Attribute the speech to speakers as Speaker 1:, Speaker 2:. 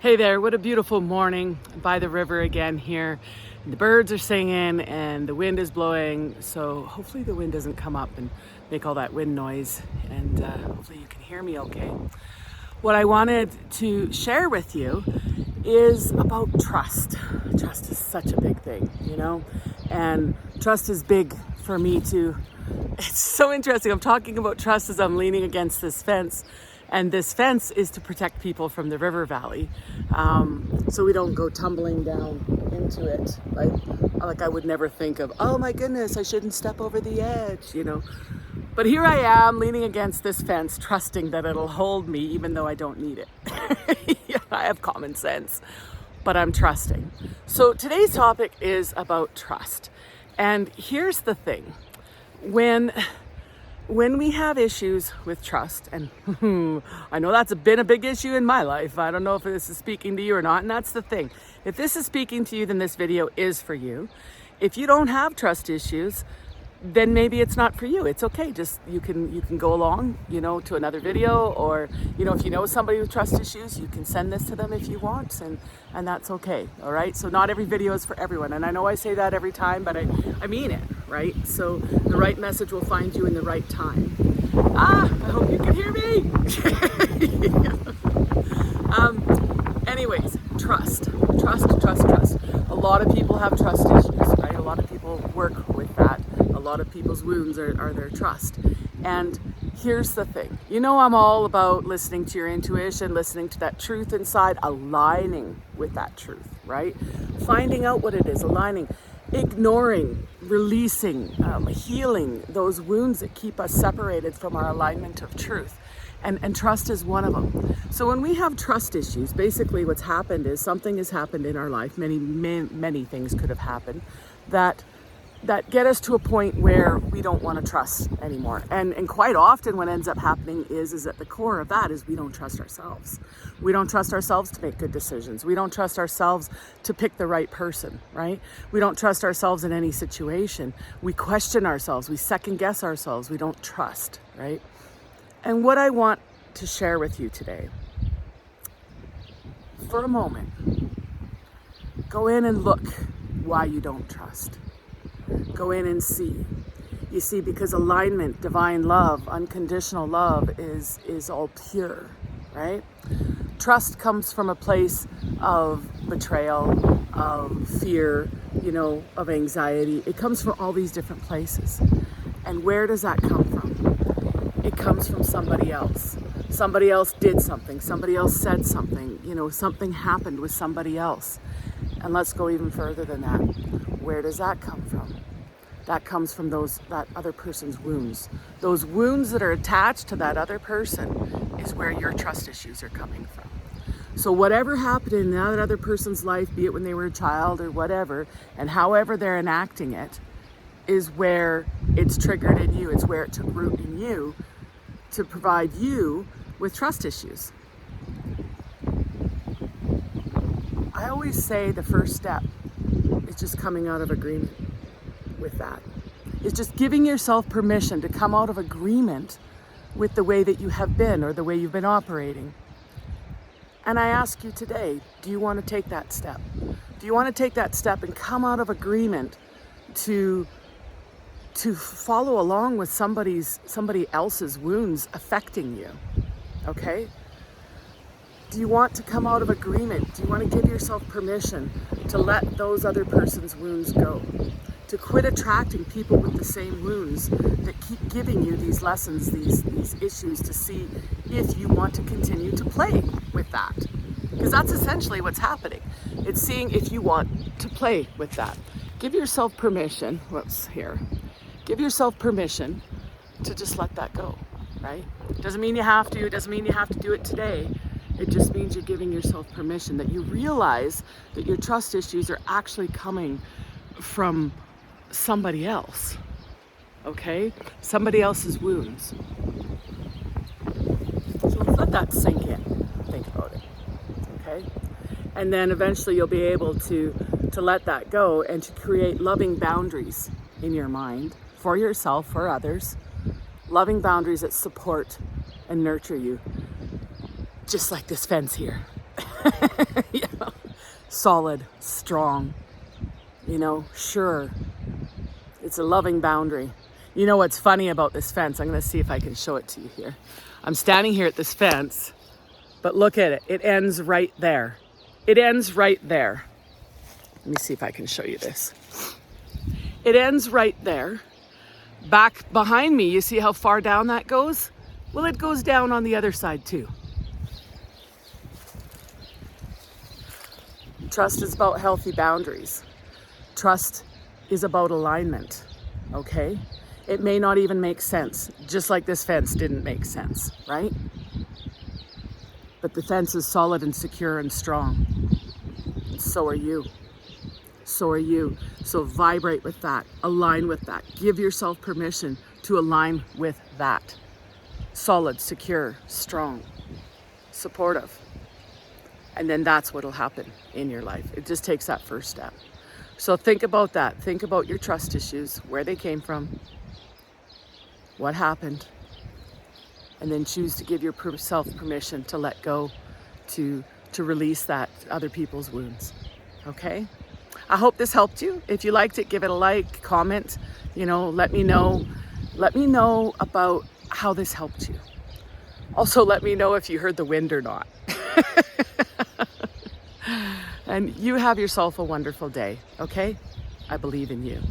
Speaker 1: Hey there, what a beautiful morning by the river again here. The birds are singing and the wind is blowing, so hopefully the wind doesn't come up and make all that wind noise, and hopefully you can hear me okay. What I wanted to share with you is about trust. Trust is such a big thing, and trust is big for me too. It's so interesting. I'm talking about trust as I'm leaning against this fence. And this fence is to protect people from the river valley, so we don't go tumbling down into it. Like I would never think of, oh my goodness, I shouldn't step over the edge, But here I am leaning against this fence, trusting that it'll hold me even though I don't need it. I have common sense, but I'm trusting. So today's topic is about trust. And here's the thing. When we have issues with trust, and I know that's been a big issue in my life. I don't know if this is speaking to you or not, and that's the thing. If this is speaking to you, then this video is for you. If you don't have trust issues, then maybe it's not for you. It's okay. Just you can go along, to another video, or if you know somebody with trust issues, you can send this to them if you want, and that's okay. All right. So not every video is for everyone, and I know I say that every time, but I mean it, right? So the right message will find you in the right time. I hope you can hear me. Anyways, trust. A lot of people have trust issues, right? A lot of people work with that. A lot of people's wounds are their trust. And here's the thing. I'm all about listening to your intuition, listening to that truth inside, aligning with that truth, right? Finding out what it is, aligning, ignoring, releasing, healing those wounds that keep us separated from our alignment of truth. And trust is one of them. So when we have trust issues, basically what's happened is something has happened in our life. Many things could have happened that get us to a point where we don't want to trust anymore. And quite often what ends up happening is at the core of that is we don't trust ourselves. We don't trust ourselves to make good decisions. We don't trust ourselves to pick the right person, right? We don't trust ourselves in any situation. We question ourselves. We second guess ourselves. We don't trust, right? And what I want to share with you today, for a moment, go in and look why you don't trust. Go in and see. You see, because alignment, divine love, unconditional love is all pure, right? Trust comes from a place of betrayal, of fear, of anxiety. It comes from all these different places. And where does that come from? It comes from somebody else. Somebody else did something. Somebody else said something. Something happened with somebody else. And let's go even further than that. Where does that come from? That comes from that other person's wounds. Those wounds that are attached to that other person is where your trust issues are coming from. So whatever happened in that other person's life, be it when they were a child or whatever, and however they're enacting it, is where it's triggered in you. It's where it took root in you to provide you with trust issues. I always say the first step is just coming out of agreement with that. It's just giving yourself permission to come out of agreement with the way that you have been or the way you've been operating. And I ask you today, do you want to take that step? Do you want to take that step and come out of agreement to follow along with somebody else's wounds affecting you? Okay? Do you want to come out of agreement? Do you want to give yourself permission to let those other person's wounds go? To quit attracting people with the same wounds that keep giving you these lessons, these issues, to see if you want to continue to play with that. Because that's essentially what's happening. It's seeing if you want to play with that. Give yourself permission. Give yourself permission to just let that go, right? Doesn't mean you have to. It doesn't mean you have to do it today. It just means you're giving yourself permission, that you realize that your trust issues are actually coming from somebody else, okay? Somebody else's wounds. So let's let that sink in. Think about it, okay? And then eventually you'll be able to let that go and to create loving boundaries in your mind for yourself, for others. Loving boundaries that support and nurture you, just like this fence here. You know, solid, strong, you know, sure. It's a loving boundary. You know what's funny about this fence? I'm going to see if I can show it to you here. I'm standing here at this fence, but look at it. It ends right there. It ends right there. Let me see if I can show you this. It ends right there. Back behind me, you see how far down that goes? Well, it goes down on the other side too. Trust is about healthy boundaries. Trust is about alignment, okay? It may not even make sense, just like this fence didn't make sense, right? But the fence is solid and secure and strong. And so are you. So are you. So vibrate with that, align with that. Give yourself permission to align with that. Solid, secure, strong, supportive. And then that's what'll happen in your life. It just takes that first step. So think about that. Think about your trust issues, where they came from, what happened, and then choose to give yourself permission to let go, to release that to other people's wounds. Okay? I hope this helped you. If you liked it, give it a like, comment, you know, let me know. Let me know about how this helped you. Also, let me know if you heard the wind or not. And you have yourself a wonderful day, okay? I believe in you.